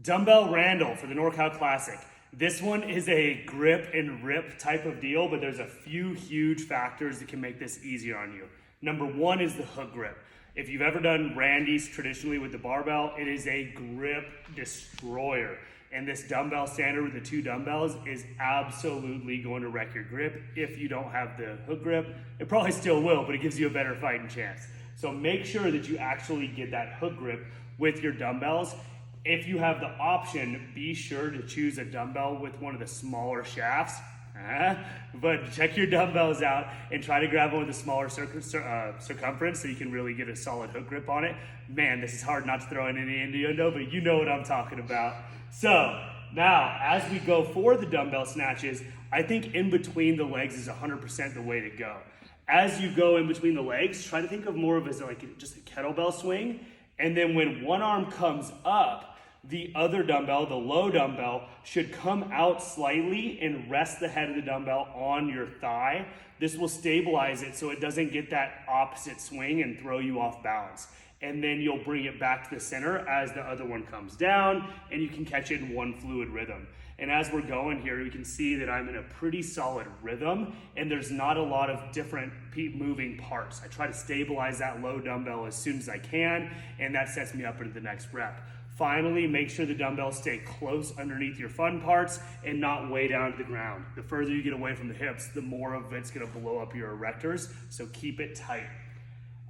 Dumbbell Randall for the NorCal Classic. This one is a grip and rip type of deal, but there's a few huge factors that can make this easier on you. Number one is the hook grip. If you've ever done Randy's traditionally with the barbell, it is a grip destroyer. And this dumbbell standard with the two dumbbells is absolutely going to wreck your grip if you don't have the hook grip. It probably still will, but it gives you a better fighting chance. So make sure that you actually get that hook grip with your dumbbells. If you have the option, be sure to choose a dumbbell with one of the smaller shafts. But check your dumbbells out and try to grab one with a smaller circumference so you can really get a solid hook grip on it. Man, this is hard not to throw in any innuendo, but you know what I'm talking about. So now, as we go for the dumbbell snatches, I think in between the legs is 100% the way to go. As you go in between the legs, try to think of more of it as like just a kettlebell swing. And then when one arm comes up, the other dumbbell, the low dumbbell, should come out slightly and rest the head of the dumbbell on your thigh. This will stabilize it so it doesn't get that opposite swing and throw you off balance. And then you'll bring it back to the center as the other one comes down, and you can catch it in one fluid rhythm. And as we're going here, you can see that I'm in a pretty solid rhythm, and there's not a lot of different moving parts. I try to stabilize that low dumbbell as soon as I can, and that sets me up into the next rep. Finally, make sure the dumbbells stay close underneath your fun parts and not way down to the ground. The further you get away from the hips, the more of it's gonna blow up your erectors, so keep it tight.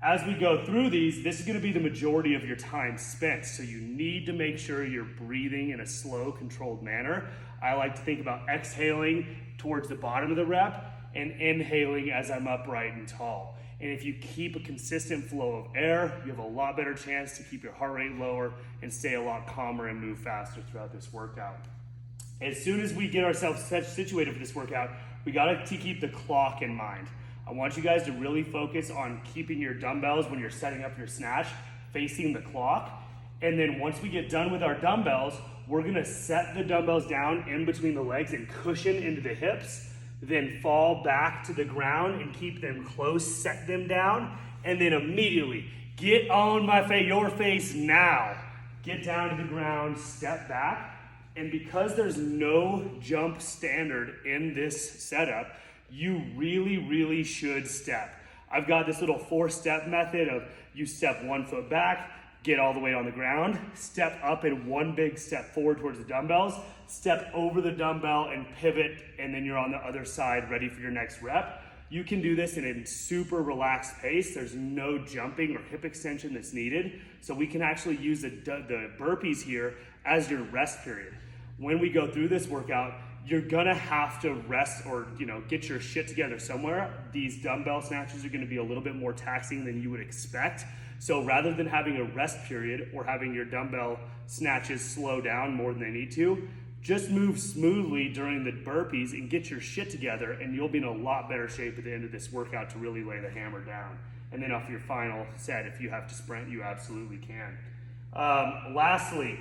As we go through these, this is gonna be the majority of your time spent, so you need to make sure you're breathing in a slow, controlled manner. I like to think about exhaling towards the bottom of the rep and inhaling as I'm upright and tall. And if you keep a consistent flow of air, you have a lot better chance to keep your heart rate lower and stay a lot calmer and move faster throughout this workout. As soon as we get ourselves situated for this workout, we gotta keep the clock in mind. I want you guys to really focus on keeping your dumbbells when you're setting up your snatch facing the clock. And then once we get done with our dumbbells, we're gonna set the dumbbells down in between the legs and cushion into the hips, then fall back to the ground and keep them close, set them down, and then immediately get on your face now. Get down to the ground, step back, and because there's no jump standard in this setup, you really should step. I've got this little 4-step method of you step 1 foot back, get all the way on the ground, step up in one big step forward towards the dumbbells, step over the dumbbell and pivot, and then you're on the other side ready for your next rep. You can do this in a super relaxed pace. There's no jumping or hip extension that's needed. So we can actually use the burpees here as your rest period. When we go through this workout, you're gonna have to rest or get your shit together somewhere. These dumbbell snatches are gonna be a little bit more taxing than you would expect. So rather than having a rest period or having your dumbbell snatches slow down more than they need to, just move smoothly during the burpees and get your shit together, and you'll be in a lot better shape at the end of this workout to really lay the hammer down. And then off your final set, if you have to sprint, you absolutely can. Lastly,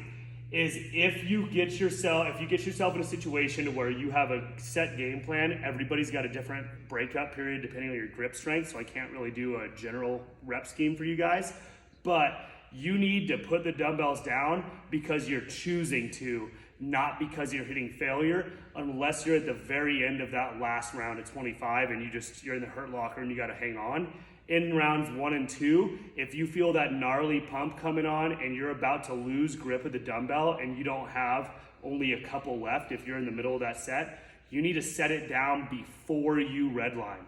is if you get yourself in a situation where you have a set game plan, everybody's got a different breakout period depending on your grip strength, so I can't really do a general rep scheme for you guys, but you need to put the dumbbells down because you're choosing to, not because you're hitting failure, unless you're at the very end of that last round of 25 and you're in the hurt locker and you gotta hang on. In rounds 1 and 2, if you feel that gnarly pump coming on and you're about to lose grip of the dumbbell and you don't have only a couple left, if you're in the middle of that set, you need to set it down before you redline.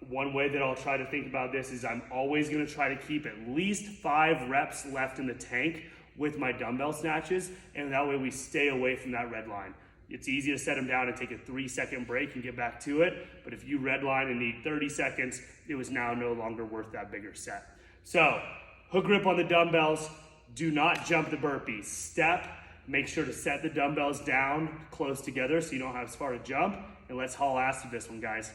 One way that I'll try to think about this is I'm always gonna try to keep at least 5 reps left in the tank with my dumbbell snatches, and that way we stay away from that red line. It's easy to set them down and take a 3-second break and get back to it, but if you redline and need 30 seconds, it was now no longer worth that bigger set. So, hook grip on the dumbbells, do not jump the burpees. Step, make sure to set the dumbbells down close together so you don't have as far to jump, and let's haul ass with this one, guys.